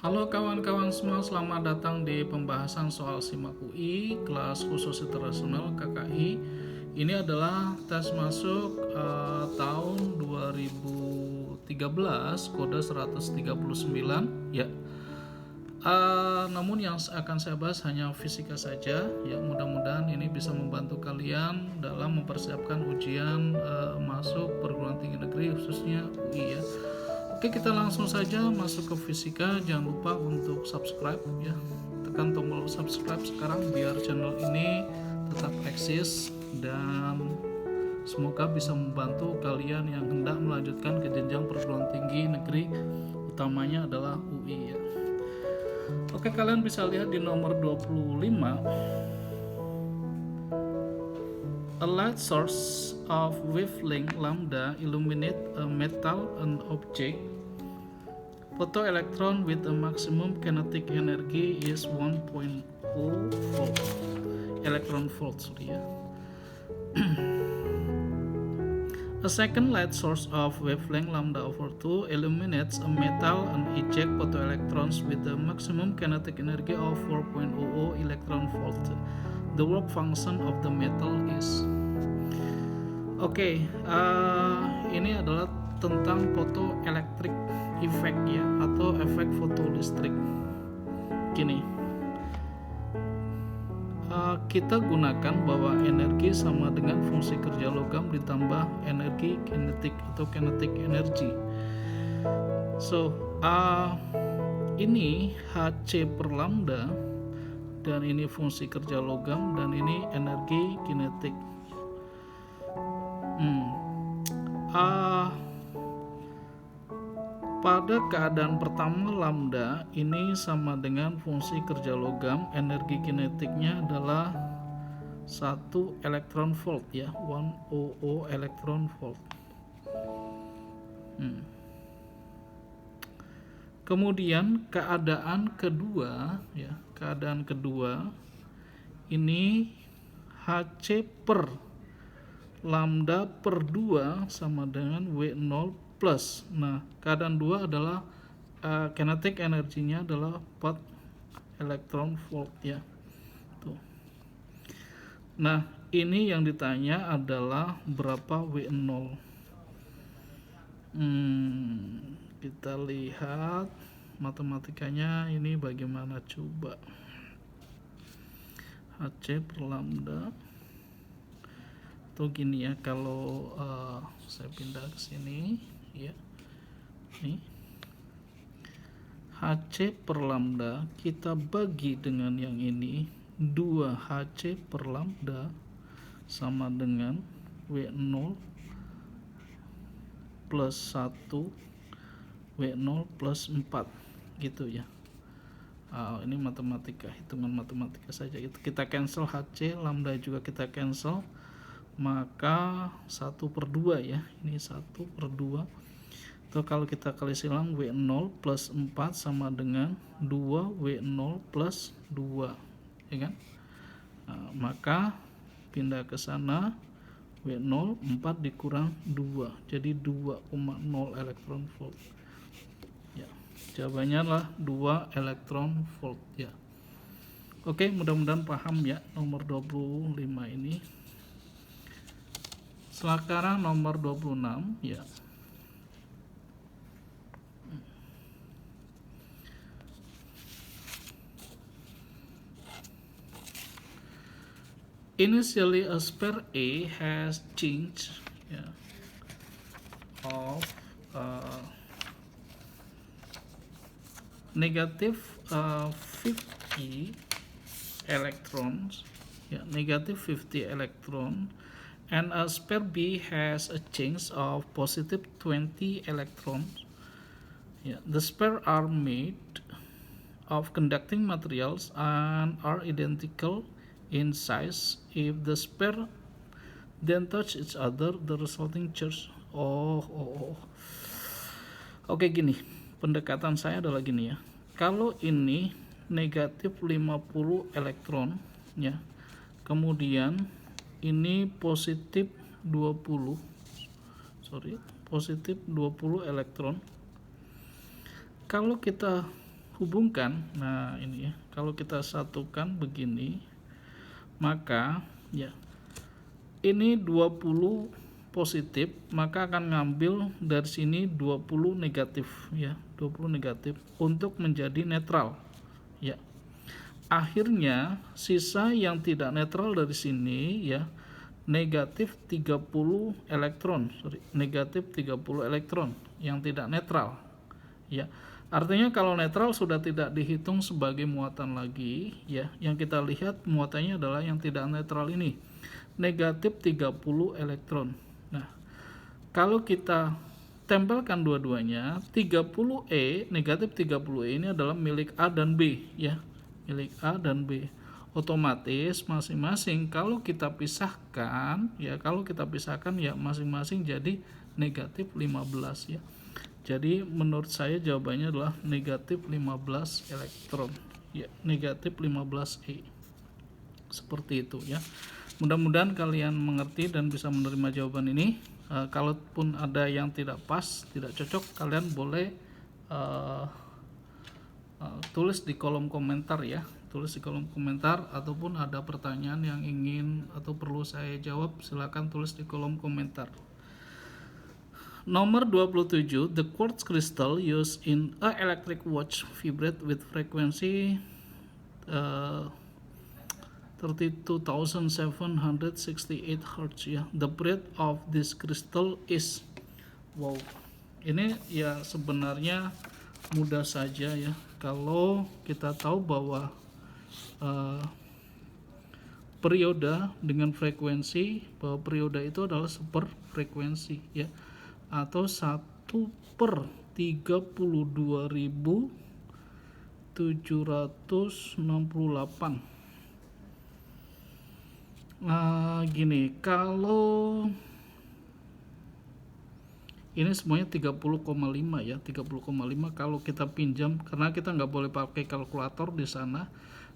Halo kawan-kawan semua, selamat datang di pembahasan soal SIMAK UI kelas khusus internasional KKI. Ini adalah tes masuk tahun 2013 kode 139 ya. Namun yang akan saya bahas hanya fisika saja ya. Mudah-mudahan ini bisa membantu kalian dalam mempersiapkan ujian masuk perguruan tinggi negeri khususnya UI ya. Oke, kita langsung saja masuk ke fisika. Jangan lupa untuk subscribe ya. Tekan tombol subscribe sekarang biar channel ini tetap eksis dan semoga bisa membantu kalian yang hendak melanjutkan ke jenjang perguruan tinggi negeri, utamanya adalah UI ya. Oke, kalian bisa lihat di nomor 25. A light source of wavelength lambda illuminate a metal and object. Photoelectron with a maximum kinetic energy is 1.0 volt. Electron volt, sorry ya. A second light source of wavelength lambda over 2 illuminates a metal and eject photoelectrons with a maximum kinetic energy of 4.00 electron volt. The work function of the metal is. Oke, ini adalah tentang photoelectric effect ya, atau efek fotolistrik. Gini, kita gunakan bahwa energi sama dengan fungsi kerja logam ditambah energi kinetik atau kinetic energy. So, ini Hc per lambda, dan ini fungsi kerja logam, dan ini energi kinetik. Pada keadaan pertama lambda ini sama dengan fungsi kerja logam, energi kinetiknya adalah 1 elektron volt ya, 100 elektron volt. Kemudian keadaan kedua ya, keadaan kedua ini Hc per lambda per 2 sama dengan W0 plus. Nah, keadaan 2 adalah kinetic energinya adalah 4 elektron volt ya. Tuh. Nah, ini yang ditanya adalah berapa W0. Kita lihat matematikanya ini bagaimana coba. Hc per lambda atau gini ya, kalau saya pindah ke sini ya, nih Hc per lambda kita bagi dengan yang ini, 2 Hc per lambda sama dengan W0 plus 1 W0 plus 4 gitu ya. Ini matematika, hitungan matematika saja. Itu kita cancel Hc, lambda juga kita cancel, maka 1 per 2 ya, ini 1 per 2. Atau kalau kita kali silang, W0 plus 4 sama dengan 2 W0 plus 2 ya kan. Maka pindah ke sana, W0 4 dikurang 2 jadi 2,0 elektron volt ya. Jawabannya adalah 2 elektron volt ya. Oke, mudah-mudahan paham ya nomor 25 ini. Sekarang nomor 26 ya. Initially a sphere A has change of negative 50 electrons negative 50 electron, and a sphere B has a change of positive 20 electrons. The sphere are made of conducting materials and are identical in size. If the sphere then touch each other, the resulting charge. Oke, gini, pendekatan saya adalah gini ya. Kalau ini negatif 50 elektron ya, kemudian ini positif 20 elektron. Kalau kita hubungkan, nah ini ya, kalau kita satukan begini, maka ya ini 20 positif, maka akan ngambil dari sini 20 negatif ya, 20 negatif untuk menjadi netral ya. Akhirnya sisa yang tidak netral dari sini ya, negatif 30 elektron, negatif 30 elektron yang tidak netral ya. Artinya kalau netral sudah tidak dihitung sebagai muatan lagi ya. Yang kita lihat muatannya adalah yang tidak netral ini, negatif 30 elektron. Nah, kalau kita tempelkan dua-duanya, 30E, negatif 30E ini adalah milik A dan B ya. Milik A dan B. Otomatis masing-masing kalau kita pisahkan ya, ya masing-masing jadi negatif 15 ya. Jadi menurut saya jawabannya adalah negatif 15 elektron ya, negatif 15E. Seperti itu ya. Mudah-mudahan kalian mengerti dan bisa menerima jawaban ini. Kalaupun ada yang tidak pas, tidak cocok, kalian boleh tulis di kolom komentar ya. Tulis di kolom komentar, ataupun ada pertanyaan yang ingin atau perlu saya jawab, silakan tulis di kolom komentar. Nomor 27, the quartz crystal used in a electric watch vibrate with frequency 32,768 Hz ya. The breadth of this crystal is, wow, ini ya sebenarnya mudah saja ya, kalau kita tahu bahwa periode dengan frekuensi, bahwa periode itu adalah seperfrekuensi ya, atau 1/32.768. Gini, kalau ini semuanya 30,5 ya, 30,5 kalau kita pinjam, karena kita nggak boleh pakai kalkulator di sana,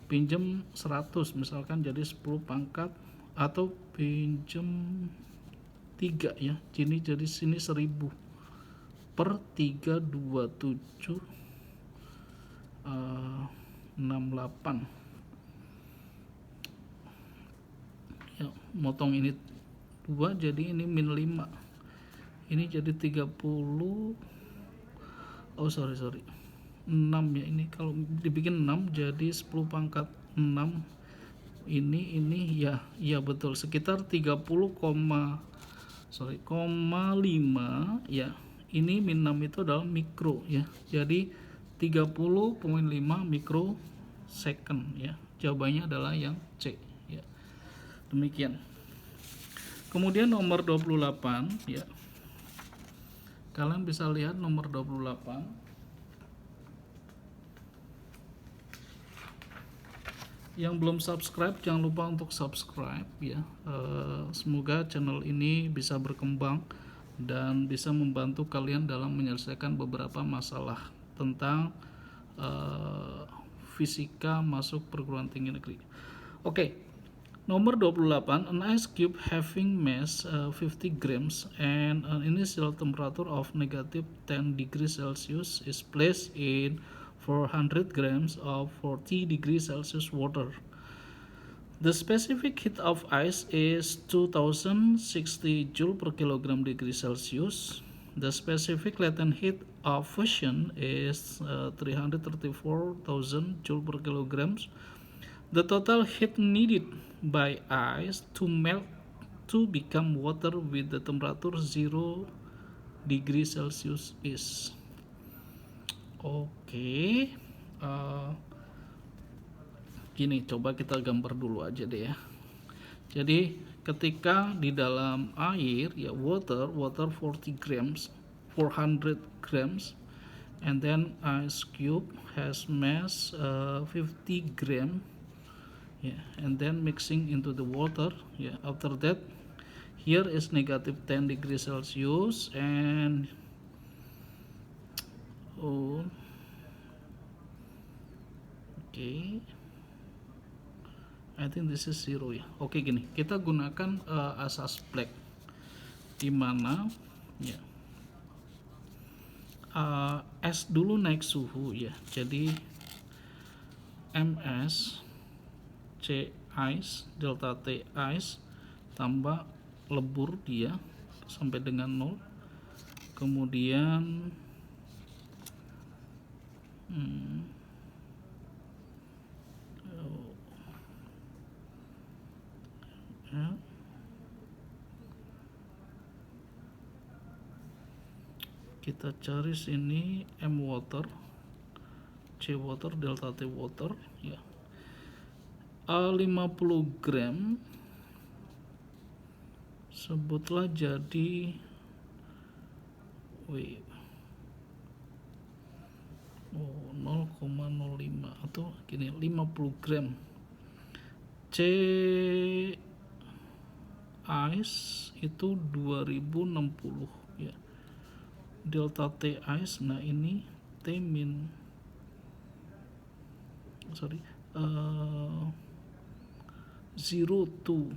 pinjam 100 misalkan jadi 10 pangkat, atau pinjam 3 ya, jadi sini 1000 per 32768 ya, motong ini 2 jadi ini min 5, ini jadi 30, oh sorry 6 ya, ini kalau dibikin 6 jadi 10 pangkat 6, ini ya betul sekitar 30,5 ya. Ini min 6 itu adalah mikro ya, jadi 30,5 mikrosecond ya. Jawabannya adalah yang C ya. Demikian. Kemudian nomor 28 ya, kalian bisa lihat nomor 28. Yang belum subscribe jangan lupa untuk subscribe ya. Semoga channel ini bisa berkembang dan bisa membantu kalian dalam menyelesaikan beberapa masalah tentang fisika masuk perguruan tinggi negeri. Oke, nomor 28, an ice cube having mass 50 grams and an initial temperature of negative 10 degrees Celsius is placed in 400 grams of 40 degrees Celsius water. The specific heat of ice is 2060 joule per kilogram degree Celsius. The specific latent heat of fusion is 334,000 joule per kilogram. The total heat needed by ice to melt to become water with the temperature 0 degree Celsius is. Oke, gini, coba kita gambar dulu aja deh ya. Jadi ketika di dalam air ya, water 40 grams, 400 grams, and then ice cube has mass 50 gram yeah, and then mixing into the water yeah. After that, here is negative 10 degrees Celsius and okay, I think this is 0 ya. Oke, gini, kita gunakan asas black, di mana ya es dulu naik suhu ya. Jadi ms c ice delta t ice tambah lebur dia sampai dengan 0, kemudian ya, kita cari sini m water, c water, delta t water ya. 50 gram sebutlah jadi 0,05 atau gini 50 gram C ice itu 2060 ya. Delta T ice, nah ini T min sorry 0 to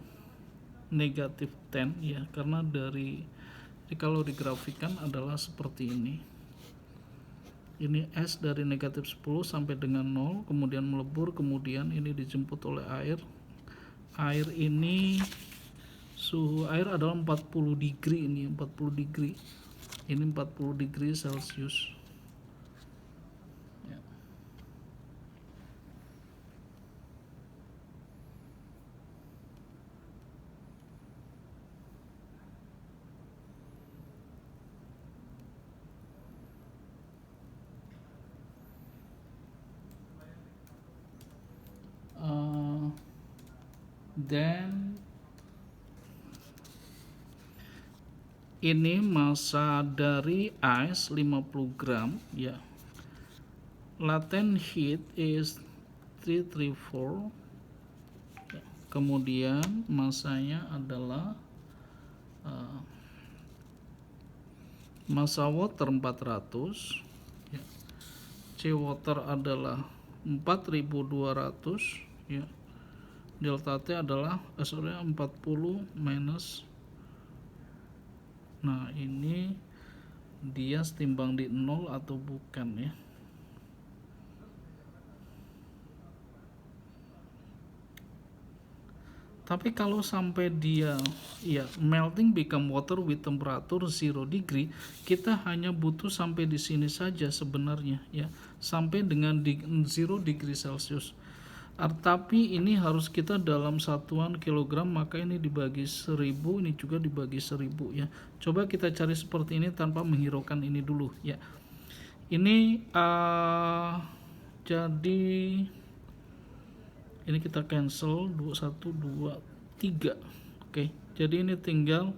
negatif 10 ya, karena dari kalau digrafikan adalah seperti ini S dari negatif 10 sampai dengan 0, kemudian melebur, kemudian ini dijemput oleh air ini suhu air adalah 40 degree, ini 40 degree, ini 40 degree Celcius ya. Dan ini massa dari ice 50 gram ya. Latent heat is 334 ya. Kemudian massanya adalah massa water 400 ya. C water adalah 4200 ya. Delta T adalah 40 minus, nah ini dia setimbang di 0 atau bukan ya. Tapi kalau sampai dia ya melting become water with temperature 0 degree, kita hanya butuh sampai di sini saja sebenarnya ya, sampai dengan 0 degree Celcius. Tapi ini harus kita dalam satuan kilogram, maka ini dibagi 1000, ini juga dibagi 1000 ya. Coba kita cari seperti ini tanpa menghiraukan ini dulu ya. Ini jadi ini kita cancel 21 2 3. Oke, jadi ini tinggal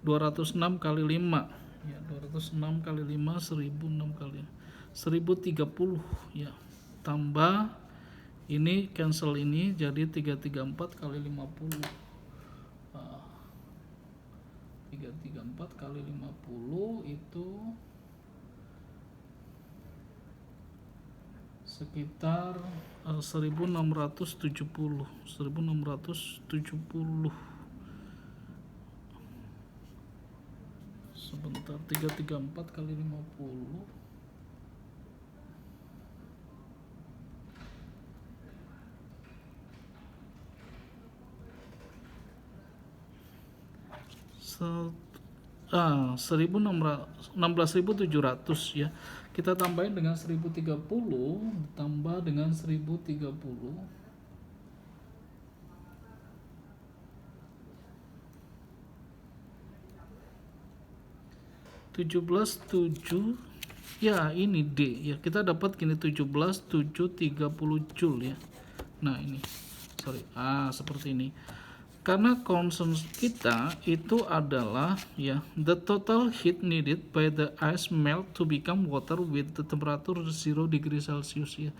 206 kali 5 ya, 206 kali 5 1006 kali 1030 ya, tambah ini cancel ini jadi 334 kali 50 334 kali 50 itu sekitar 1670 sebentar, 334 kali 50 16.700 ya. Kita tambahin dengan 1030 tambah dengan 1030 17.7 ya, ini D ya, kita dapat gini 17.730 joule ya. Nah ini sorry seperti ini, karena concern kita itu adalah ya the total heat needed by the ice melt to become water with the temperature 0 degree Celsius ya.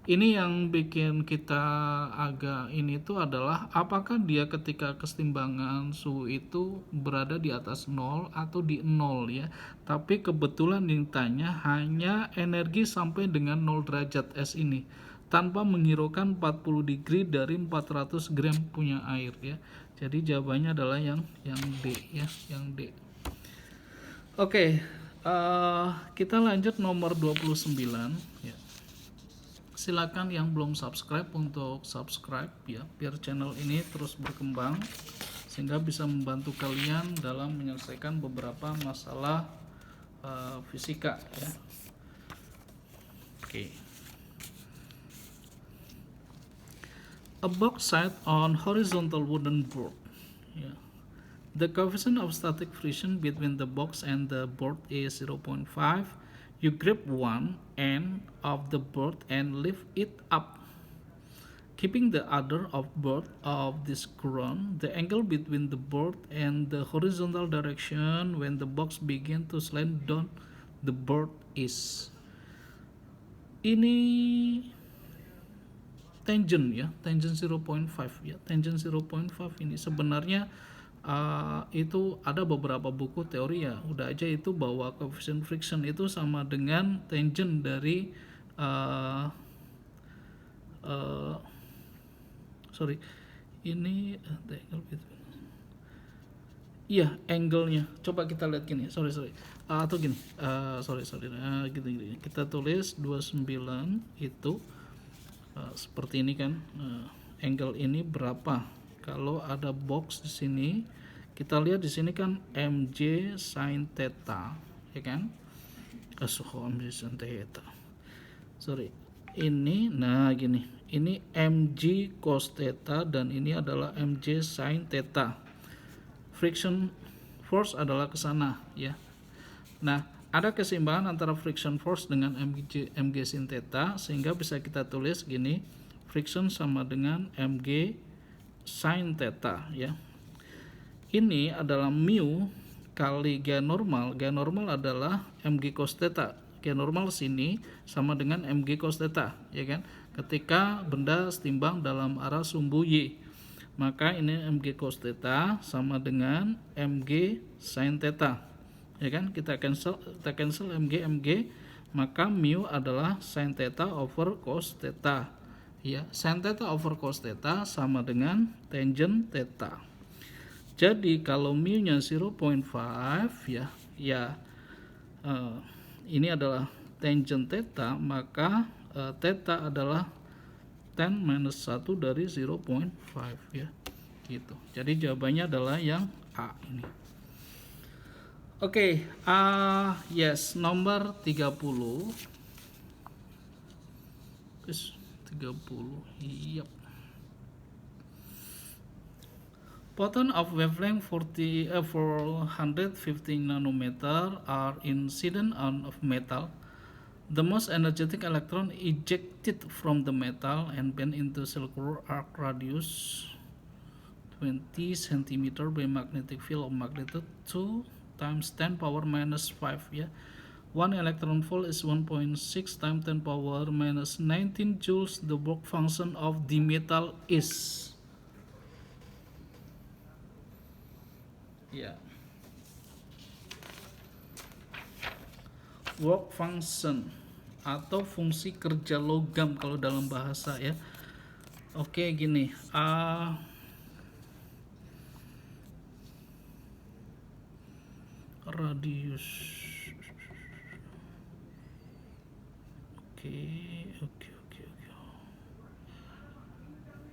Ini yang bikin kita agak ini tuh adalah apakah dia ketika kesetimbangan suhu itu berada di atas 0 atau di 0 ya. Tapi kebetulan yang tanya hanya energi sampai dengan 0 derajat es ini, tanpa menghiraukan 40 degree dari 400 gram punya air ya. Jadi jawabannya adalah yang D ya, yang D. Oke, Kita lanjut nomor 29 ya. Silakan yang belum subscribe untuk subscribe ya, biar channel ini terus berkembang sehingga bisa membantu kalian dalam menyelesaikan beberapa masalah fisika ya. Oke. A box set on horizontal wooden board. Yeah. The coefficient of static friction between the box and the board is 0.5. You grab one end of the board and lift it up, keeping the other of board of this ground. The angle between the board and the horizontal direction when the box begin to slide down the board is. Ini tangent ya, tangent 0.5 ya, tangent 0.5 ini sebenarnya itu ada beberapa buku teori ya, udah aja itu bahwa coefficient friction itu sama dengan tangent dari ini iya angle-nya. Coba kita lihat gini, atau gini, gini, kita tulis 29 itu seperti ini kan, angle ini berapa? Kalau ada box di sini, kita lihat di sini kan mj sin theta, ya kan? mj sin theta. Ini, nah gini, ini mg cos theta dan ini adalah mj sin theta. Friction force adalah ke sana, ya. Nah, ada keseimbangan antara friction force dengan mg sin theta sehingga bisa kita tulis gini, friction sama dengan mg sin theta ya. Ini adalah mu kali G normal. G normal adalah mg cos theta. G normal sini sama dengan mg cos theta ya kan. Ketika benda setimbang dalam arah sumbu Y, maka ini mg cos theta sama dengan mg sin theta. Ya kan, kita cancel mg, maka mu adalah sin theta over cos theta ya. Sin theta over cos theta sama dengan tangent theta. Jadi kalau mu nya 0.5 ya, ini adalah tangent theta, maka theta adalah tan minus 1 dari 0.5 ya gitu. Jadi jawabannya adalah yang A ini. Oke, yes, nomor 30. Yes, 30. Yep. Photon of wavelength 450 nanometer are incident on of metal. The most energetic electron ejected from the metal and bent into circular arc radius 20 cm by magnetic field of magnitude 2 times 10 power minus 5 ya. 1 electron volt is 1.6 times 10 power minus 19 joules. The work function of the metal is ya. Work function atau fungsi kerja logam kalau dalam bahasa ya. Oke, gini. Radius. Oke.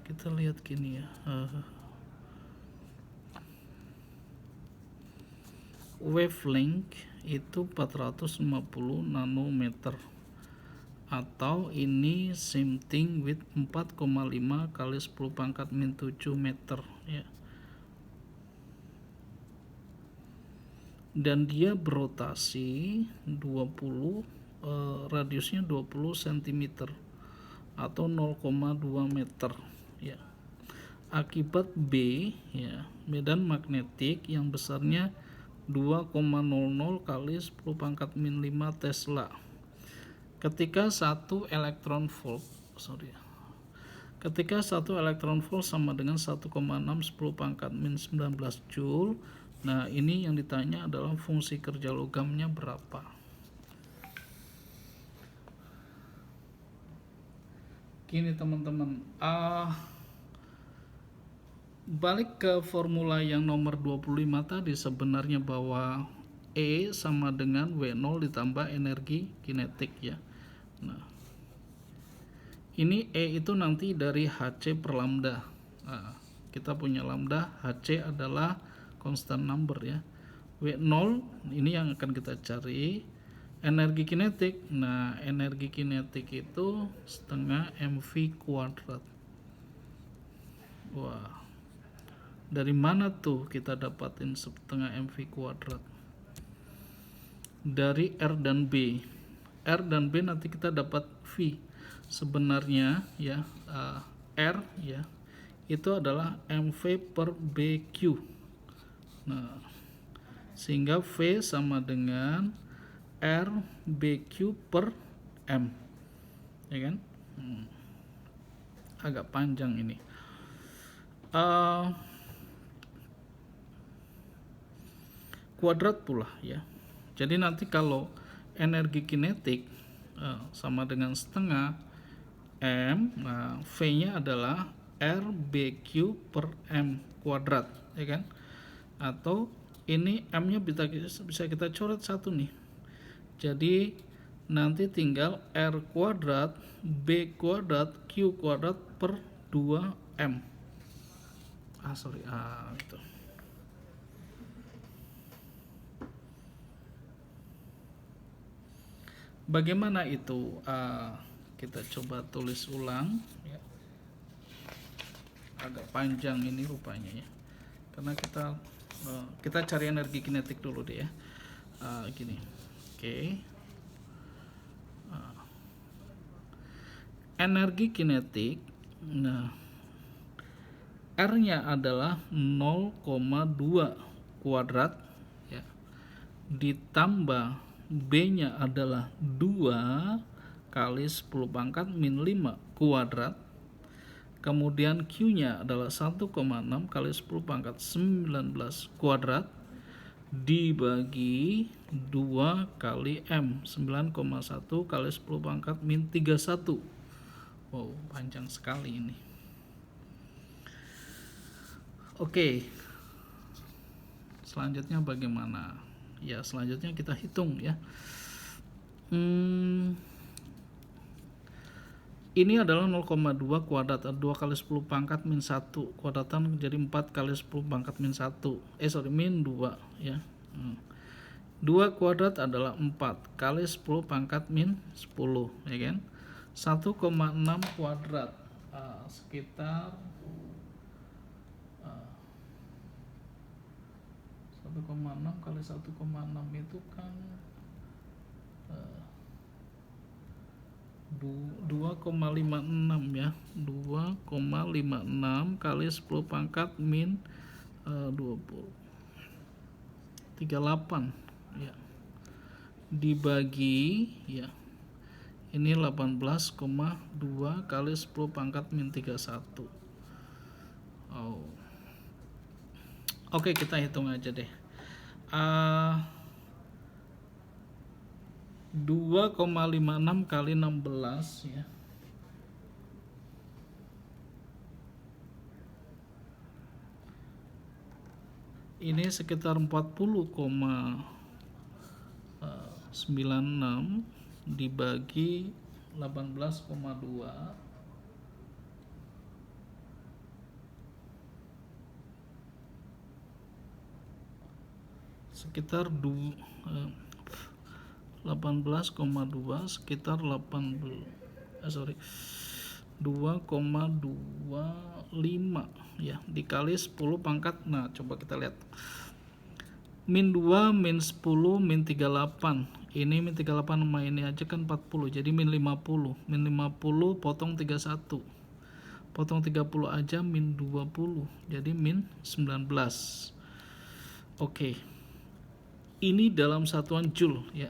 Kita lihat gini ya. Wavelength itu 450 nanometer, atau ini something with 4,5 kali 10 pangkat min 7 meter ya. Dan dia berotasi 20, radiusnya 20 cm atau 0,2 meter ya. Akibat B ya, medan magnetik yang besarnya 2,00 kali 10 pangkat min 5 Tesla. Ketika satu elektron volt sama dengan 1,6 10 pangkat min 19 Joule. Nah, ini yang ditanya adalah fungsi kerja logamnya berapa. Gini teman-teman, balik ke formula yang nomor 25 tadi, sebenarnya bahwa E sama dengan W0 ditambah energi kinetik ya. Nah, ini E itu nanti dari Hc per lambda. Nah, kita punya lambda, Hc adalah constant number ya. W0 ini yang akan kita cari. Energi kinetik, nah energi kinetik itu setengah mv kuadrat. Wah, dari mana tuh kita dapatin setengah mv kuadrat? Dari R dan B. R dan B nanti kita dapat V. Sebenarnya ya R ya itu adalah mv per BQ. Nah, sehingga V sama dengan R BQ per M, ya kan? Agak panjang ini. Kuadrat pula ya. Jadi nanti kalau energi kinetik sama dengan setengah M, nah V-nya adalah R BQ per M kuadrat, ya kan? Atau ini M-nya bisa kita coret satu nih. Jadi nanti tinggal R kuadrat B kuadrat Q kuadrat per 2M. Gitu. Bagaimana itu? Kita coba tulis ulang ya. Agak panjang ini rupanya ya, karena kita cari energi kinetik dulu deh ya. Gini, oke. Energi kinetik, nah R-nya adalah 0,2 kuadrat ya, ditambah B-nya adalah 2 kali 10 pangkat min 5 kuadrat, kemudian Q-nya adalah 1,6 kali 10 pangkat 19 kuadrat dibagi 2 kali M, 9,1 kali 10 pangkat min 31. Wow, panjang sekali ini. Oke, selanjutnya bagaimana? Ya, selanjutnya kita hitung ya. Ini adalah 0,2 kuadrat, 2 kali 10 pangkat min 1 kuadratan jadi 4 kali 10 pangkat min 1 min 2 ya. 2 kuadrat adalah 4 kali 10 pangkat min 10 ya kan. 1,6 kuadrat sekitar 1,6 kali 1,6 itu kan 2,56 ya. 2,56 kali 10 pangkat min 20 38 ya, dibagi ya, ini 18,2 kali 10 pangkat min 31. Oke, kita hitung aja deh. 2,56 kali 16 ya. Ini sekitar 40,96 dibagi 18,2 sekitar 18,2 sekitar 2,25 ya, dikali 10 pangkat. Nah, coba kita lihat. Min 2 min 10 min 38. Ini min 38 sama ini aja kan 40. Jadi min 50. Min 50 potong 31. Potong 30 aja min 20. Jadi min 19. Oke. Ini dalam satuan joule ya.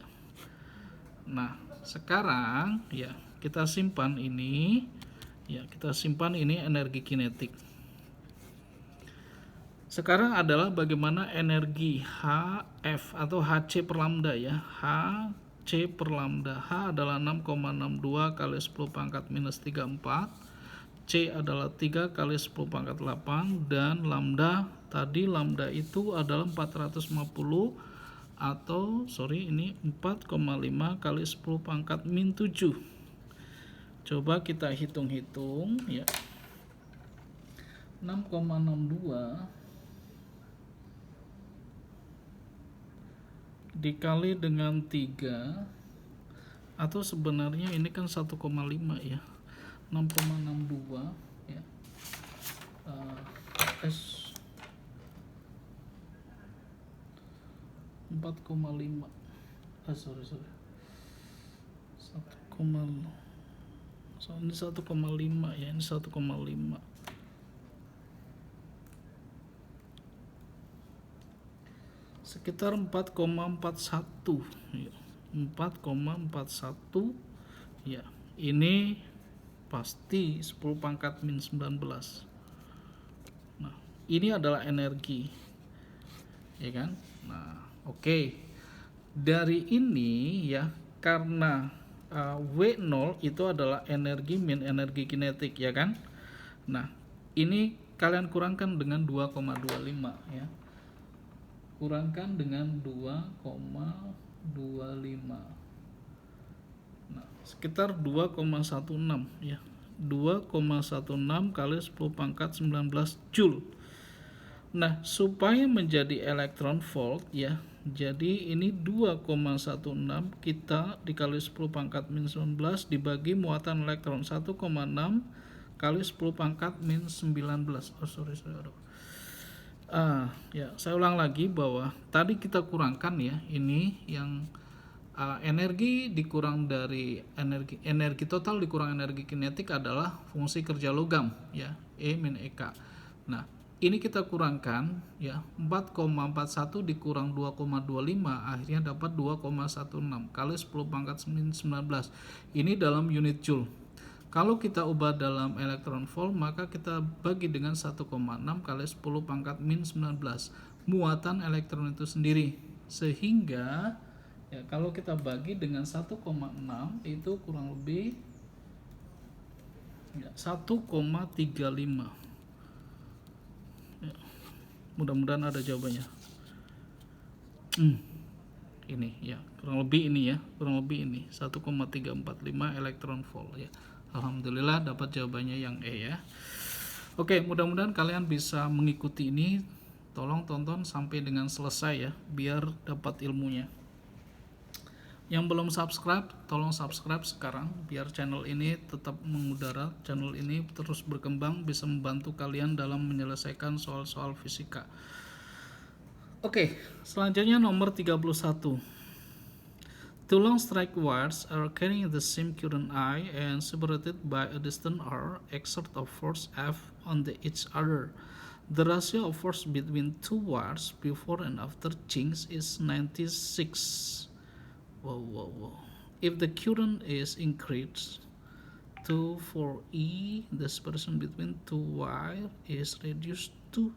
Nah, sekarang ya kita simpan ini ya, kita simpan ini energi kinetik. Sekarang adalah bagaimana energi HF atau Hc per lambda ya. Hc per lambda, H adalah 6,62 kali 10 pangkat minus 34, C adalah 3 kali 10 pangkat 8, dan lambda tadi, lambda itu adalah 450 atau ini 4,5 kali 10 pangkat min 7. Coba kita hitung-hitung ya. 6,62 dikali dengan 3, atau sebenarnya ini kan 1,5 ya. 6,62 ya. S 4,5. Sorry. 1,5. Ini 1,5 ya, ini 1,5. Sekitar 4,41 ya. 4,41 ya. Ini pasti 10 pangkat min 19. Nah, ini adalah energi. Ya kan? Nah, oke. Dari ini ya, karena W0 itu adalah energi min energi kinetik ya kan. Nah, ini kalian kurangkan dengan 2,25 ya. Kurangkan dengan 2,25. Nah, sekitar 2,16 ya. 2,16 kali 10 pangkat 19 Joule. Nah, supaya menjadi elektron volt ya. Jadi ini 2,16 kita dikali 10 pangkat min 19 dibagi muatan elektron 1,6 kali 10 pangkat min 19. Ya, saya ulang lagi bahwa tadi kita kurangkan ya, ini yang energi dikurang dari energi total dikurang energi kinetik adalah fungsi kerja logam ya, E min EK. Nah, ini kita kurangkan ya, 4,41 dikurang 2,25 akhirnya dapat 2,16 kali 10 pangkat min 19. Ini dalam unit Joule. Kalau kita ubah dalam elektron volt, maka kita bagi dengan 1,6 kali 10 pangkat min 19 muatan elektron itu sendiri. Sehingga ya, kalau kita bagi dengan 1,6 itu kurang lebih ya, 1,35 ya. Mudah-mudahan ada jawabannya. Ini ya, kurang lebih ini 1,345 elektron volt ya. Alhamdulillah dapat jawabannya yang E ya. Oke, mudah-mudahan kalian bisa mengikuti ini. Tolong tonton sampai dengan selesai ya, biar dapat ilmunya. Yang belum subscribe, tolong subscribe sekarang biar channel ini tetap mengudara. Channel ini terus berkembang, bisa membantu kalian dalam menyelesaikan soal-soal fisika. Oke, selanjutnya nomor 31. Two long straight wires are carrying the same current I and separated by a distance R exert a force F on each other. The ratio of force between two wires before and after change is 96. Wow. If the current is increased to 4E, the separation between two wires is reduced to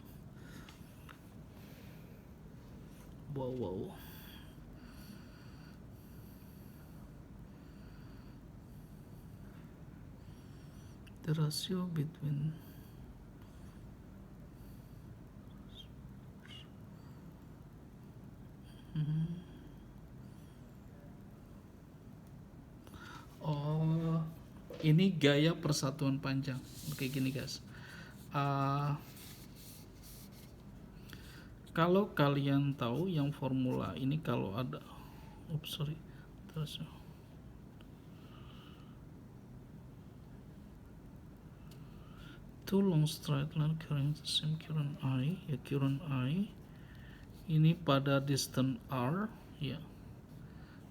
the ratio between ini gaya persatuan panjang kayak gini guys. Kalau kalian tahu yang formula ini, kalau ada two long straight line carrying the same current I ya, current I ini pada distance R ya,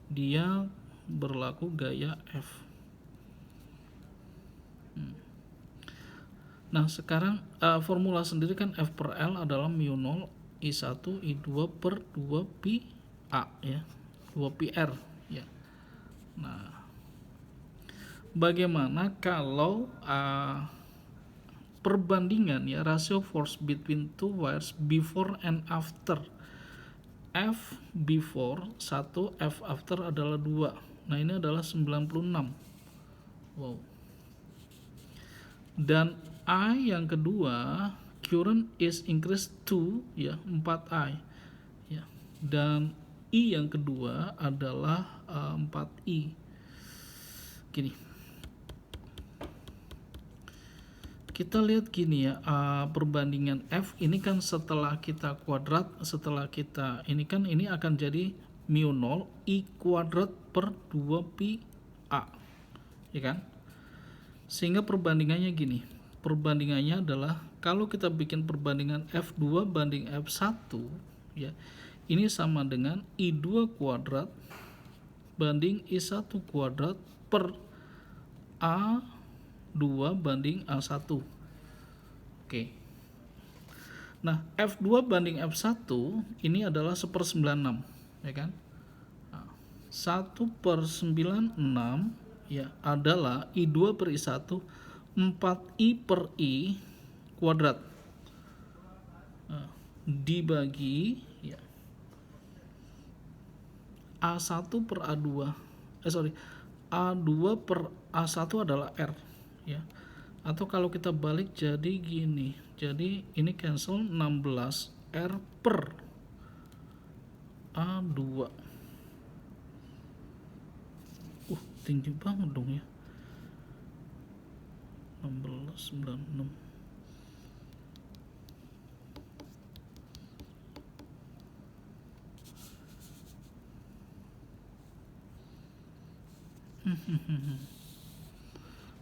dia berlaku gaya F. Nah, sekarang formula sendiri kan F per L adalah mu 0 I1 I2 per 2 pi A ya, 2 pi R ya. Nah, bagaimana kalau perbandingan ya, ratio force between two wires before and after? F before 1, F after adalah 2. Nah, ini adalah 96. Wow. Dan I yang kedua, current is increased to ya, 4I ya. Dan I yang kedua adalah 4I. Gini, kita lihat gini ya, perbandingan F ini kan setelah kita kuadrat, setelah kita ini kan ini akan jadi mu 0 I kuadrat per 2pi A, ya kan? Sehingga perbandingannya gini, perbandingannya adalah kalau kita bikin perbandingan F2 banding F1 ya, ini sama dengan I2 kuadrat banding I1 kuadrat per A2 banding A1. Oke. Nah, F2 banding F1 ini adalah 1/96, ya kan? Nah, 1/96 ya adalah I2 per I1 4I per I kuadrat. Nah, dibagi ya A1 per A2. A2 per A1 adalah R ya. Atau kalau kita balik jadi gini. Jadi ini cancel 16 R per A2. Tinggi banget dong ya. 1696.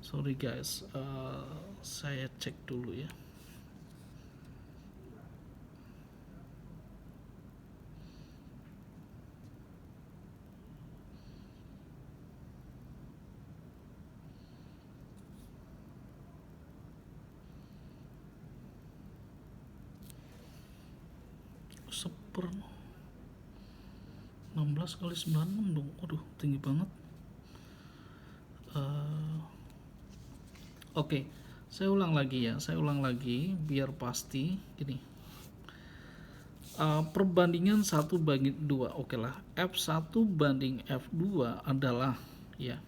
Sorry guys, saya cek dulu ya. Seper 16 kali 96 dong. Waduh, tinggi banget. Oke, saya ulang lagi ya. Saya ulang lagi biar pasti gini. Perbandingan 1 banding 2. Oke lah. F1 banding F2 adalah ya.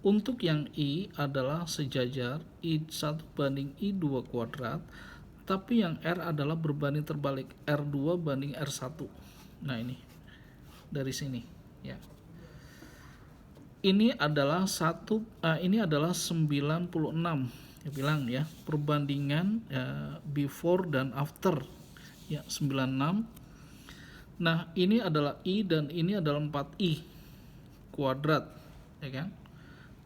Untuk yang I adalah sejajar I1 banding I2 kuadrat, tapi yang R adalah berbanding terbalik R2 banding R1. Nah, ini dari sini ya. Ini adalah 96 ya, bilang ya, perbandingan before dan after ya, 96. Nah, ini adalah I dan ini adalah 4I kuadrat ya kan,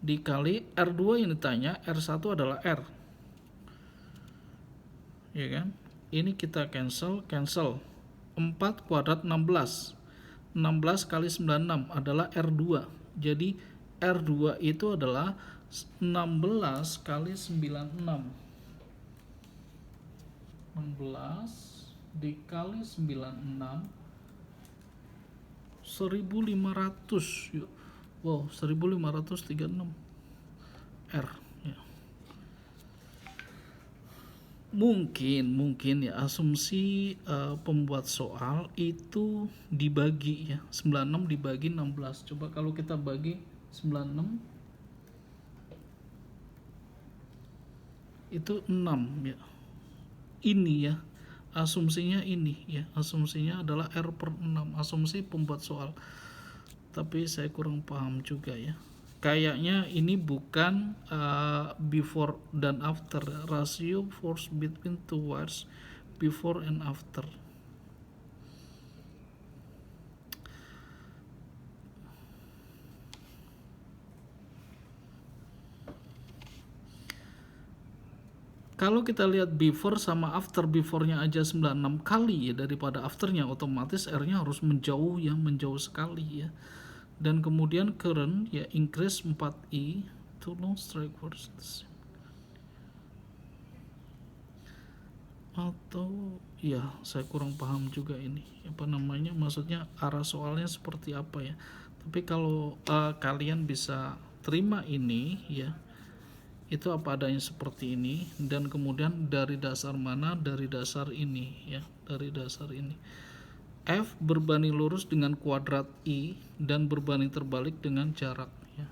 dikali R2 yang ditanya, R1 adalah R ya kan. Ini kita cancel 4 kuadrat 16 kali 96 adalah R2. Jadi R2 itu adalah 16 kali 96. 16 dikali 96 1500. Wow, 1536 R ya. Mungkin ya asumsi pembuat soal itu dibagi ya, 96 dibagi 16. Coba kalau kita bagi 96 itu 6 ya. Ini ya asumsinya, ini ya asumsinya adalah R per 6, asumsi pembuat soal. Tapi saya kurang paham juga ya. Kayaknya ini bukan before dan after, rasio force between two wires before and after. Kalau kita lihat before sama after, before-nya aja 96 kali ya daripada afternya, otomatis R-nya harus menjauh ya, menjauh sekali ya. Dan kemudian current ya increase 4I to long strike force. Atau ya saya kurang paham juga ini apa namanya, maksudnya arah soalnya seperti apa ya. Tapi kalau kalian bisa terima ini ya, itu apa adanya seperti ini, dan kemudian dari dasar mana, dari dasar ini ya, dari dasar ini. F berbanding lurus dengan kuadrat I dan berbanding terbalik dengan jarak ya.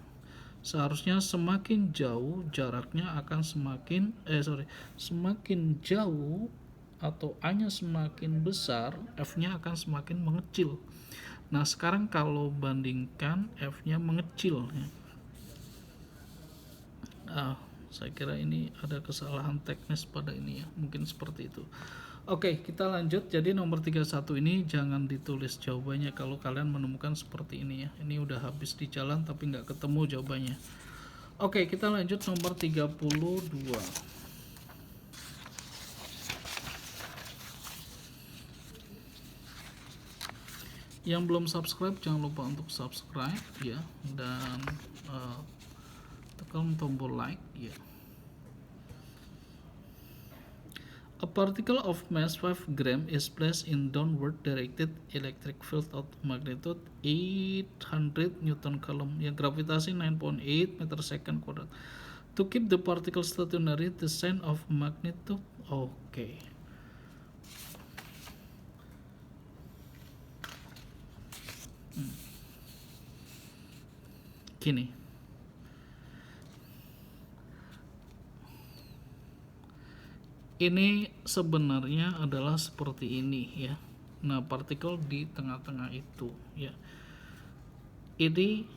Seharusnya semakin jauh jaraknya akan semakin semakin jauh atau A-nya semakin besar, F-nya akan semakin mengecil. Nah, sekarang kalau bandingkan F-nya mengecil ya. Saya kira ini ada kesalahan teknis pada ini ya, mungkin seperti itu. Oke, kita lanjut. Jadi nomor 31 ini jangan ditulis jawabannya kalau kalian menemukan seperti ini ya. Ini udah habis di jalan tapi nggak ketemu jawabannya. Oke, kita lanjut nomor 32. Yang belum subscribe jangan lupa untuk subscribe ya, dan tekan tombol like ya. A particle of mass 5 gram is placed in downward directed electric field of magnitude 800 Newton Coulomb. Ya, gravitasi 9.8 meter second kuadrat. To keep the particle stationary, the sign of magnitude. Oke. Gini. Ini sebenarnya adalah seperti ini ya. Nah, partikel di tengah-tengah itu ya. Ini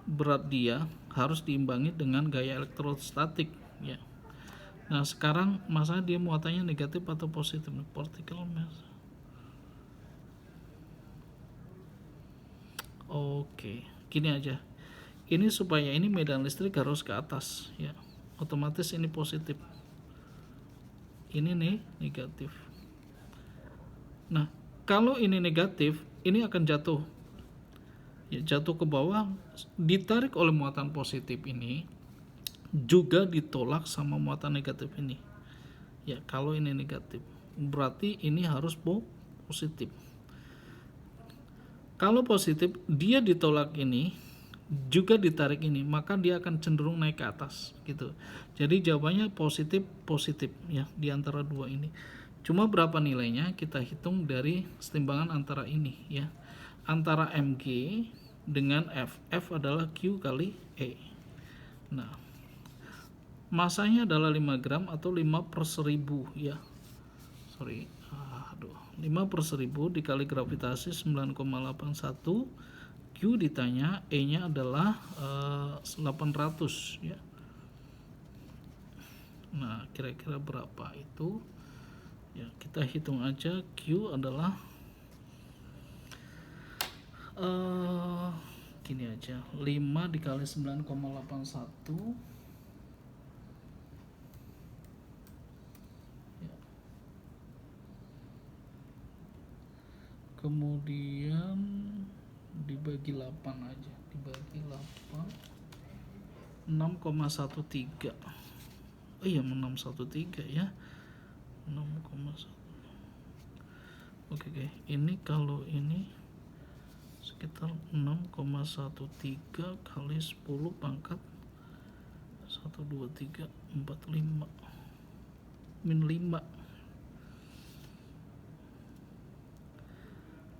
berat dia harus diimbangi dengan gaya elektrostatik ya. Nah, sekarang masa dia muatannya negatif atau positif? Partikel mass. Oke, gini aja. Ini supaya ini medan listrik harus ke atas ya. Otomatis ini positif. Ini nih negatif. Nah, kalau ini negatif, ini akan jatuh. Ya, jatuh ke bawah, ditarik oleh muatan positif ini, juga ditolak sama muatan negatif ini. Ya, kalau ini negatif, berarti ini harus positif. Kalau positif, dia ditolak ini, juga ditarik ini, maka dia akan cenderung naik ke atas gitu. Jadi jawabannya positif ya di antara dua ini. Cuma berapa nilainya kita hitung dari setimbangan antara ini ya. Antara mg dengan F. F adalah Q kali E. Nah, masanya adalah 5 gram atau 5 per 1000 ya. 5 per 1000 dikali gravitasi 9,81. Q ditanya, E-nya adalah 800 ya. Nah, kira-kira berapa itu? Ya, kita hitung aja. Q adalah gini aja, 5 dikali 9,81 ya. Kemudian dibagi 8 aja, dibagi 8 6,13. Oh iya, 613 ya. 6,1. Oke. Ini kalau ini sekitar 6,13 kali 10 pangkat 1 2 3 4 5 min 5.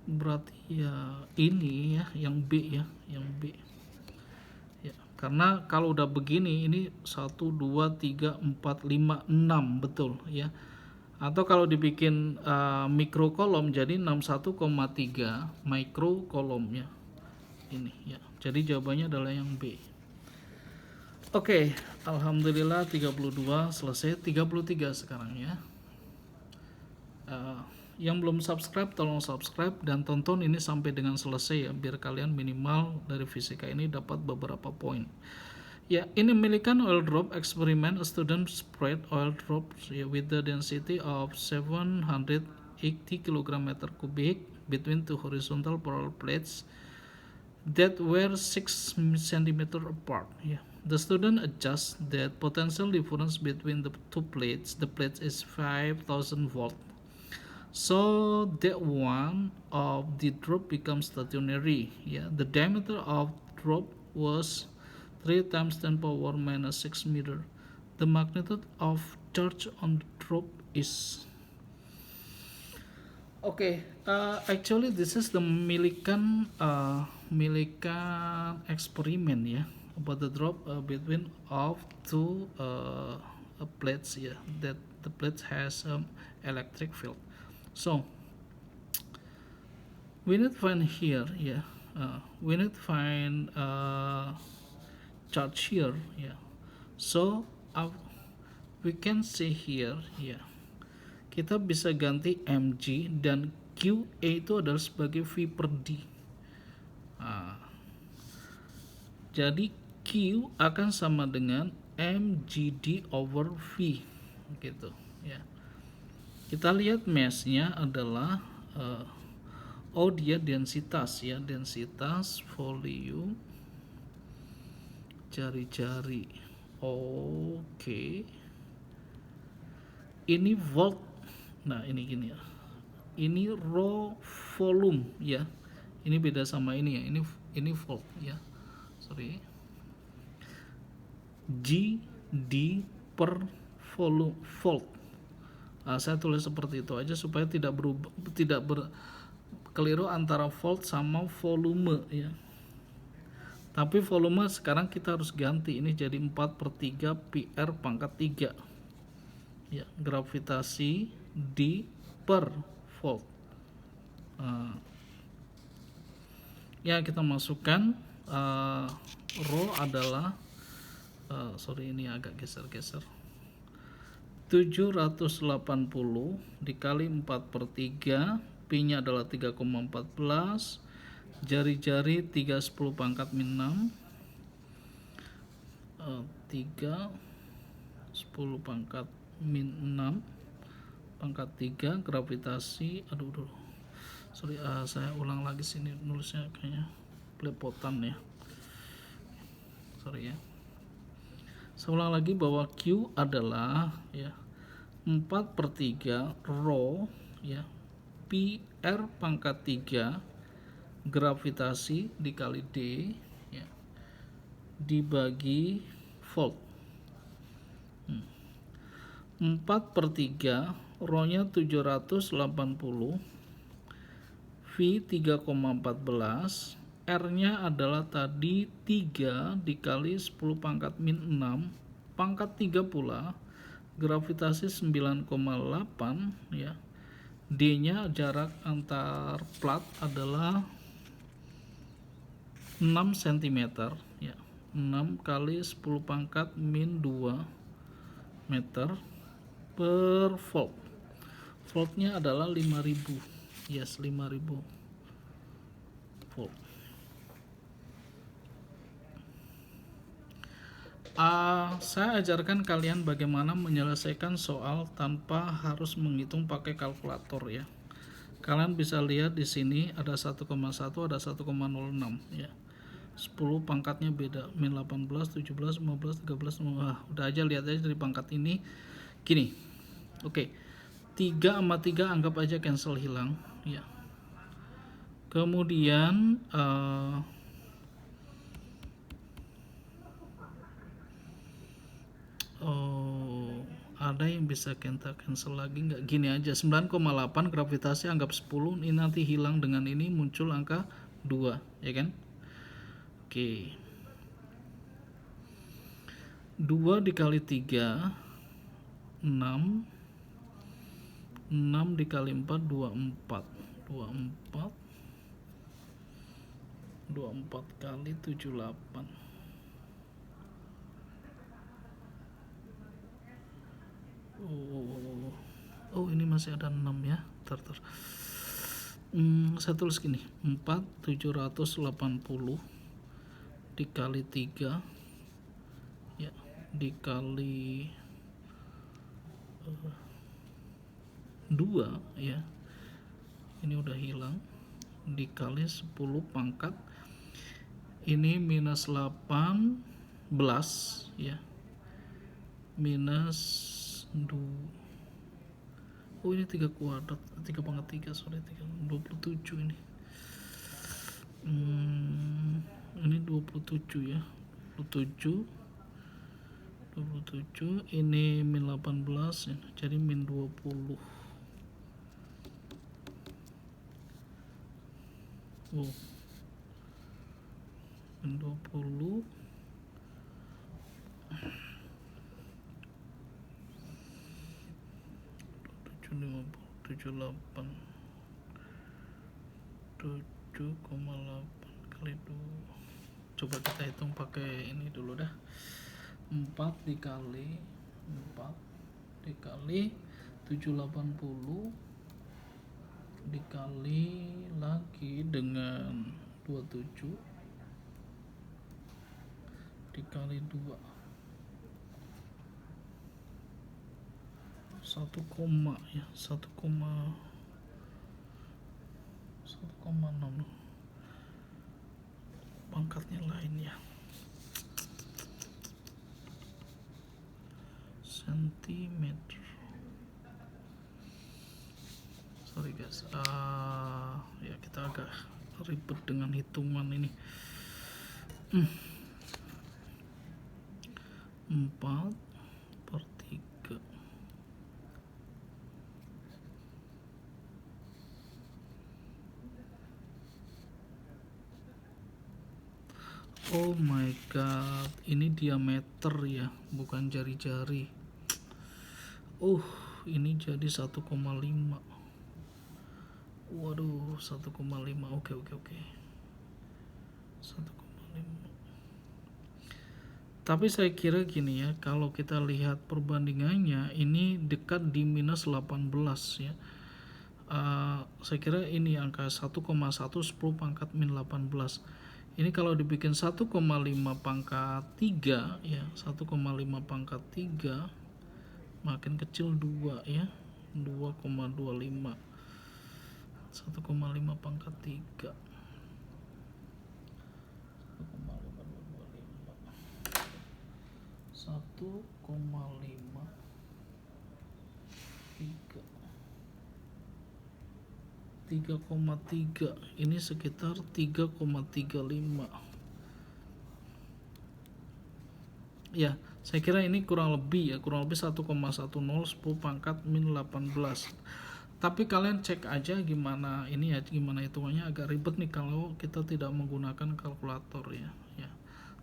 Berarti ya ini ya, yang B ya, yang B ya. Karena kalau udah begini ini 1 2 3 4 5 6 betul ya. Atau kalau dibikin mikrokolom jadi 61,3 mikrokolom ya. Ini ya. Jadi jawabannya adalah yang B. Oke, alhamdulillah 32 selesai. 33 sekarang ya. Yang belum subscribe tolong subscribe dan tonton ini sampai dengan selesai ya, biar kalian minimal dari fisika ini dapat beberapa poin. Ya, in a Millikan oil drop experiment, a student spread oil drops with the density of 780 kg meter cubic between two horizontal parallel plates that were 6 cm apart. Yeah. The student adjusts that potential difference between the two plates. The plate is 5000 volt. So that one of the drop becomes stationary. Yeah, the diameter of drop was 3 times 10 power minus 6 meter. The magnitude of charge on the drop is. Okay, actually this is the Millikan experiment yeah, about the drop between of two plates yeah, that the plate has electric field. So we need to find here ya, we need to find charge here ya. So we can say here ya, kita bisa ganti mg dan qa itu adalah sebagai v per d. Jadi q akan sama dengan mgd over v gitu ya. Kita lihat massnya adalah dia densitas ya, densitas volume jari-jari. Oke. Ini volt. Nah, ini gini ya. Ini raw volume ya. Ini beda sama ini ya. Ini volt ya. Sorry. G D per volume volt. Saya tulis seperti itu aja supaya tidak berubah, keliru antara volt sama volume ya. Tapi volume sekarang kita harus ganti, ini jadi 4/3 PR pangkat 3 ya, gravitasi D per volt. Ya, kita masukkan rho adalah sorry, ini agak geser-geser, 780 dikali 4/3, Pi nya adalah 3,14, jari-jari 3/10 pangkat min 6, 3/10 pangkat min 6 pangkat 3, gravitasi, sorry, saya ulang lagi sini nulisnya, kayaknya belepotan ya, sorry ya. Saya ulang lagi bahwa Q adalah ya 4/3 rho ya, Pi R pangkat 3 gravitasi dikali D ya, dibagi volt. 4/3 rho nya 780, V 3,14, R nya adalah tadi 3 dikali 10 pangkat min 6 pangkat 3 pula, gravitasi 9,8 ya, D nya jarak antar plat adalah 6 cm ya, 6 kali 10 pangkat min 2 meter per volt. Voltnya adalah 5000, yes, 5000 volt. Saya ajarkan kalian bagaimana menyelesaikan soal tanpa harus menghitung pakai kalkulator ya. Kalian bisa lihat di sini ada 1,1, ada 1,06 ya. 10 pangkatnya beda, min 18, 17, 15, 13. Udah aja, lihat aja dari pangkat ini. Gini. Oke. 3 sama 3 anggap aja cancel, hilang ya. Kemudian ada yang bisa kita cancel lagi nggak? Gini aja, 9,8 gravitasi anggap 10, ini nanti hilang dengan ini, muncul angka 2 ya kan. Oke, 2 dikali 3 6, 6 dikali 4 24, 24 kali 78. Oh, ini masih ada 6 ya. Saya tulis gini, 4 780 dikali 3 ya, dikali 2 ya, ini udah hilang, dikali 10 pangkat ini minus 18 ya, minus 2. Oh, ini 3 kuadrat, 3 pangkat 3, sorry, 27 ini. Ini 27 ya, 27, ini min 18 ya, jadi min 20. Min 20, 78. 7,8 kali 2. Coba kita hitung pakai ini dulu dah. 4 dikali 780 dikali lagi dengan 27 dikali 2, 1 koma ya, 1,6 pangkatnya lain ya, sentimeter. Sorry guys, ya kita agak ribet dengan hitungan ini. 4 per 3. Oh my god, ini diameter ya, bukan jari-jari. Ini jadi 1,5. Waduh, 1,5. Oke. 1,5. Tapi saya kira gini ya, kalau kita lihat perbandingannya ini dekat di minus 18 ya. Saya kira ini angka 1,1 10 pangkat min 18. Ini kalau dibikin 1,5 pangkat 3 ya, 1,5 pangkat 3 makin kecil 2 ya, 2,25. 1,5 pangkat 3, 1,5 3,3, ini sekitar 3,35 ya. Saya kira ini kurang lebih 1,10 10 pangkat min 18. Tapi kalian cek aja gimana ini ya, gimana hitungannya. Agak ribet nih kalau kita tidak menggunakan kalkulator ya.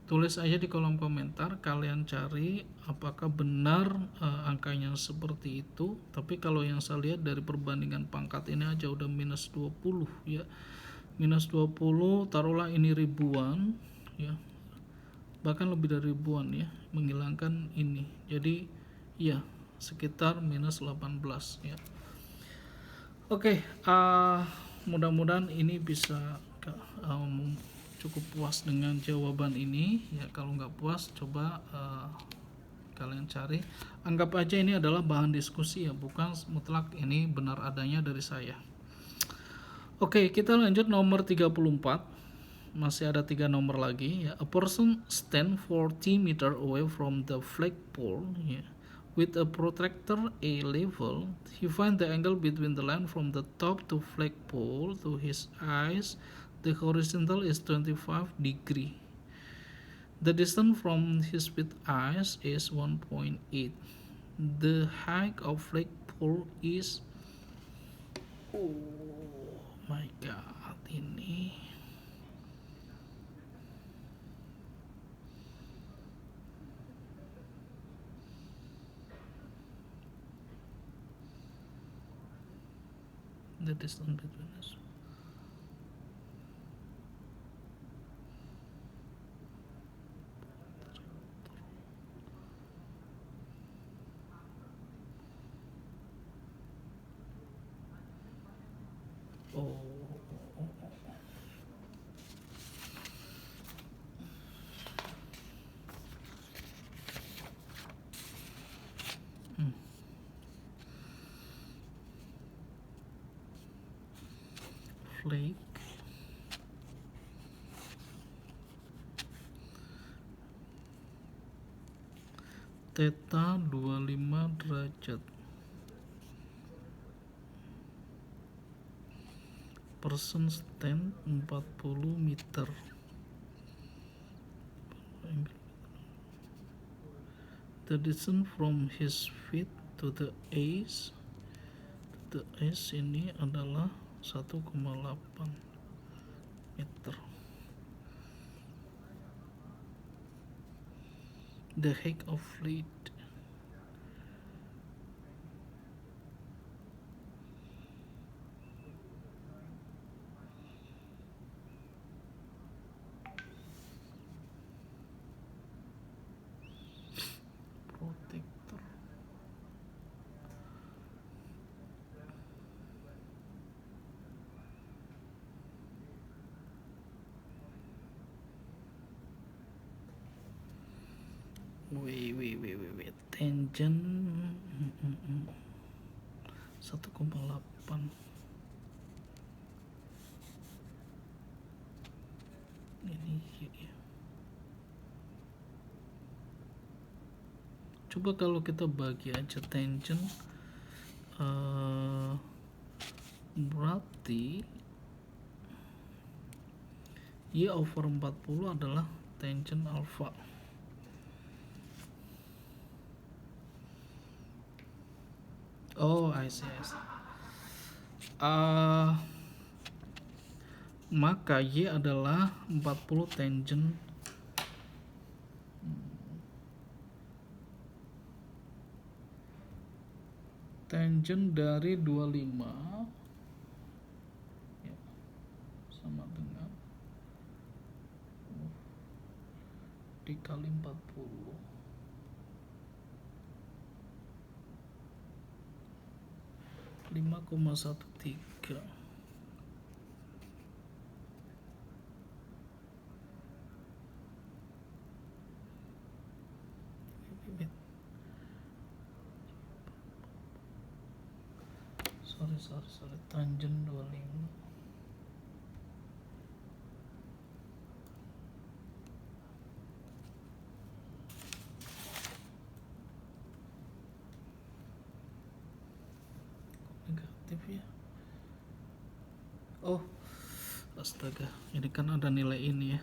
Tulis aja di kolom komentar, kalian cari apakah benar angkanya seperti itu. Tapi kalau yang saya lihat dari perbandingan pangkat ini aja udah minus 20 ya. Minus 20, taruhlah ini ribuan ya, bahkan lebih dari ribuan ya, menghilangkan ini. Jadi ya sekitar minus 18 ya. Oke, mudah-mudahan ini bisa cukup puas dengan jawaban ini ya. Kalau nggak puas, coba kalian cari. Anggap aja ini adalah bahan diskusi ya, bukan mutlak ini benar adanya dari saya. Oke, kita lanjut nomor 34. Masih ada 3 nomor lagi ya. A person stand 40 meter away from the flagpole ya, with a protractor A level. He find the angle between the line from the top to flagpole to his eyes. The horizontal is 25 degree. The distance from his with eyes is 1.8. The height of flagpole is, oh my god, ini the distance between us. Flag theta 25 derajat. Person stand 40 meter. The distance from his feet to the ace ini adalah 1,8 meter. The height of flight. Tangent 1,8. Ini ya. Coba kalau kita bagi aja tangent, berarti Y over 40 adalah tangent alpha. Oh, I see. Maka Y adalah 40 tangent dari 25 ya, sama dengan dikali 40 5,13. Sorry, tangent 25. Negatif ya. Oh, astaga, ini kan ada nilai ini ya.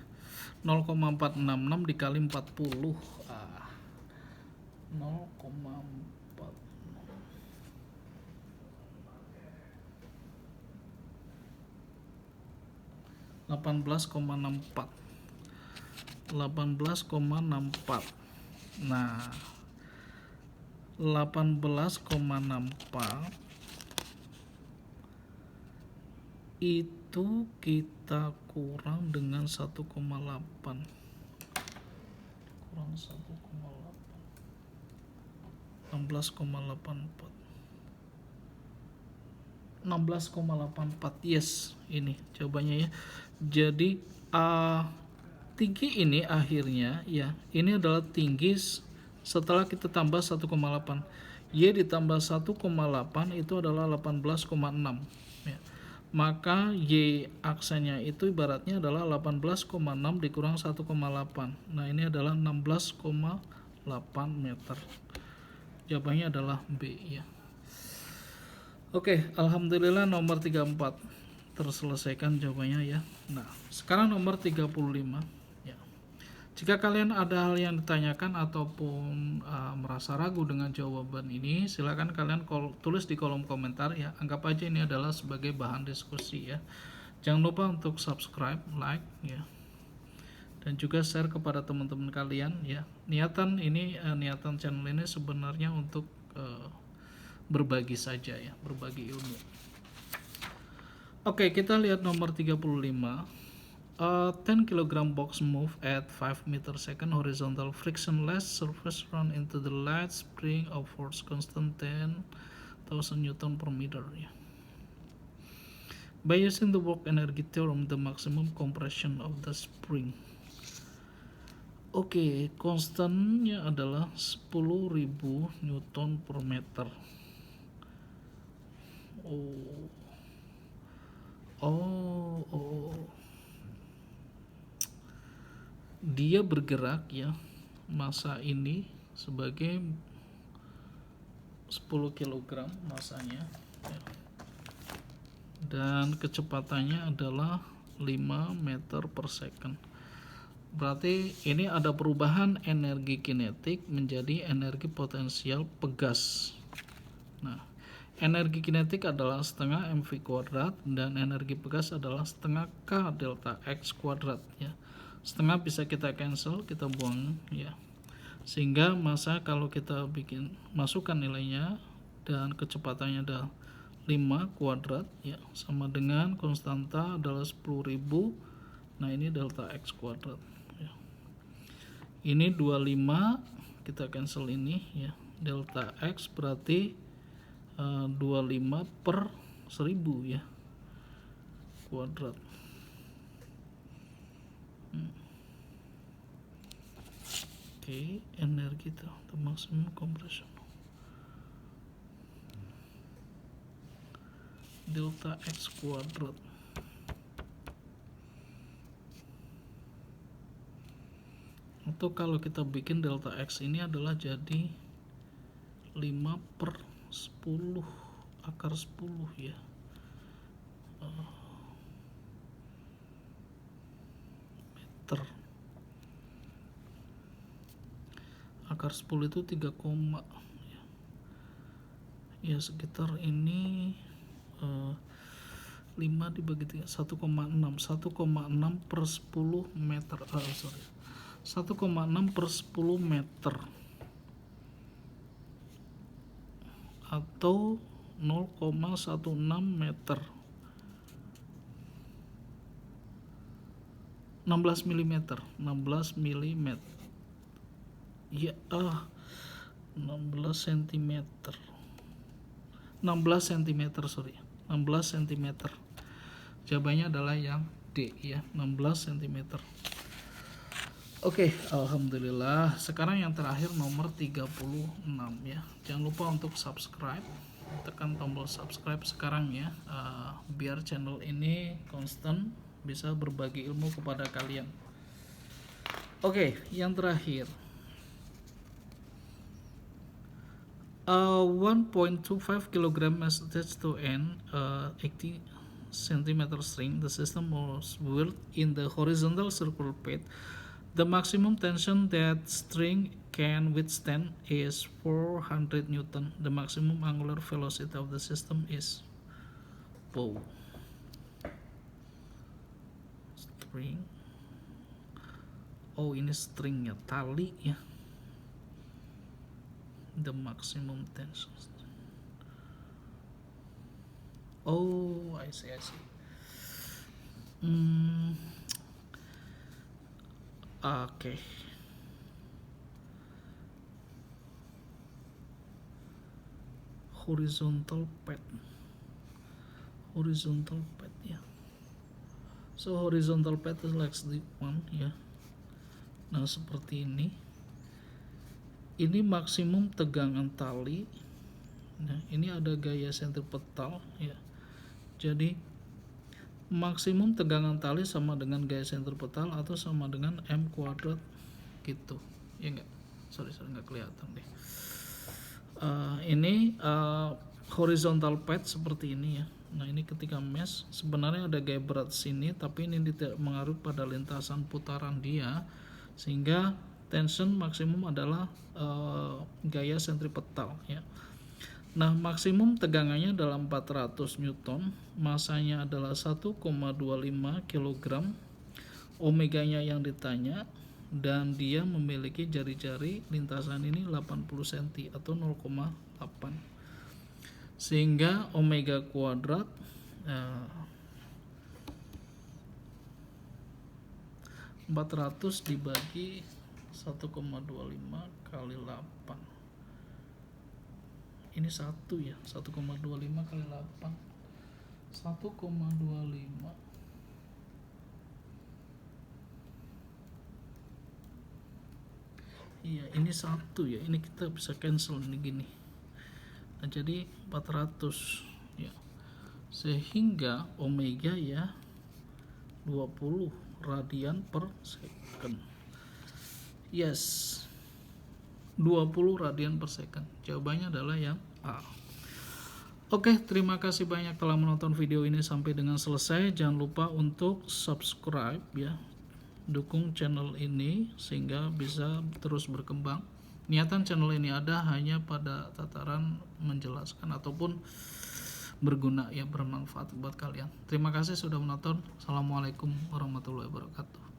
0,466 dikali 40. 0,4 18,64. Nah, 18,64 itu kita kurang dengan 1,8. Kurang 1,8. 16,84. Yes, ini jawabannya ya. Jadi tinggi ini akhirnya ya, ini adalah tinggi setelah kita tambah 1,8. Y ditambah 1,8 itu adalah 18,6 ya. Maka Y aksennya itu ibaratnya adalah 18,6 dikurang 1,8. Nah, ini adalah 16,8 meter. Jawabannya adalah B ya. Oke, alhamdulillah nomor 34 terselesaikan jawabannya ya. Nah, sekarang nomor 35 ya. Jika kalian ada hal yang ditanyakan ataupun merasa ragu dengan jawaban ini, silakan kalian tulis di kolom komentar ya. Anggap aja ini adalah sebagai bahan diskusi ya. Jangan lupa untuk subscribe, like ya. Dan juga share kepada teman-teman kalian ya. Niatan channel ini sebenarnya untuk berbagi saja ya, berbagi ilmu. Oke, kita lihat nomor 35. 10 kg box move at 5 meter second horizontal frictionless surface run into the lead spring of force constant 10,000 Newton per meter ya. By using the work energy theorem, the maximum compression of the spring. Oke, konstannya adalah 10.000 Newton per meter. Dia bergerak ya, massa ini sebagai 10 kg massanya ya. Dan kecepatannya adalah 5 meter per second. Berarti ini ada perubahan energi kinetik menjadi energi potensial pegas. Nah, energi kinetik adalah setengah mv kuadrat dan energi pegas adalah setengah k delta x kuadrat ya. Setengah bisa kita cancel, kita buang ya. Sehingga massa kalau kita masukkan nilainya dan kecepatannya adalah 5 kuadrat ya, sama dengan konstanta adalah 10.000. Nah, ini delta x kuadrat ya. Ini 25, kita cancel ini ya. Delta x berarti 25 per 1000 ya, kuadrat. Oke, energi itu the maximum compression delta x kuadrat. Atau kalau kita bikin delta x ini adalah jadi 5/10 akar 10 ya. Meter. Akar 10 itu 3, ya sekitar ini 5 dibagi 3 1,6 per 10 meter 1,6 per 10 meter atau 0,16 meter 16 mm ya 16 cm sorry 16 cm. Jawabannya adalah yang D ya, 16 cm. Oke, alhamdulillah. Sekarang yang terakhir nomor 36 ya. Jangan lupa untuk subscribe, tekan tombol subscribe sekarang ya, biar channel ini konstan bisa berbagi ilmu kepada kalian. Oke, yang terakhir 1.25 kg is attached to an 80 cm string. The system was built in the horizontal circular path. The maximum tension that string can withstand is 400 Newton. The maximum angular velocity of the system is string. Oh, ini stringnya, tali ya. The maximum tension. Oh, I see. Okay. Horizontal path ya. So horizontal path is like the one ya. Nah seperti ini. Ini maksimum tegangan tali. Nah ini ada gaya sentripetal ya. Jadi maksimum tegangan tali sama dengan gaya sentripetal atau sama dengan M kuadrat gitu ya enggak? Sorry nggak kelihatan deh. Ini horizontal path seperti ini ya. Nah ini ketika mesh sebenarnya ada gaya berat sini, tapi ini tidak mengaruh pada lintasan putaran dia, sehingga tension maksimum adalah gaya sentripetal ya. Nah maksimum tegangannya adalah 400 Newton, masanya adalah 1,25 kg, omeganya yang ditanya, dan dia memiliki jari-jari lintasan ini 80 cm atau 0,8, sehingga omega kuadrat 400 dibagi 1,25 kali 8, ini 1 ya, 1,25 kali 8 1,25. Iya ini 1 ya, ini kita bisa cancel ini gini. Nah jadi 400 ya, sehingga omega ya 20 radian per second. Yes, 20 radian per second. Jawabannya adalah yang A. Oke, terima kasih banyak telah menonton video ini sampai dengan selesai. Jangan lupa untuk subscribe ya, dukung channel ini sehingga bisa terus berkembang. Niatan channel ini ada hanya pada tataran menjelaskan ataupun berguna ya, bermanfaat buat kalian. Terima kasih sudah menonton. Assalamualaikum warahmatullahi wabarakatuh.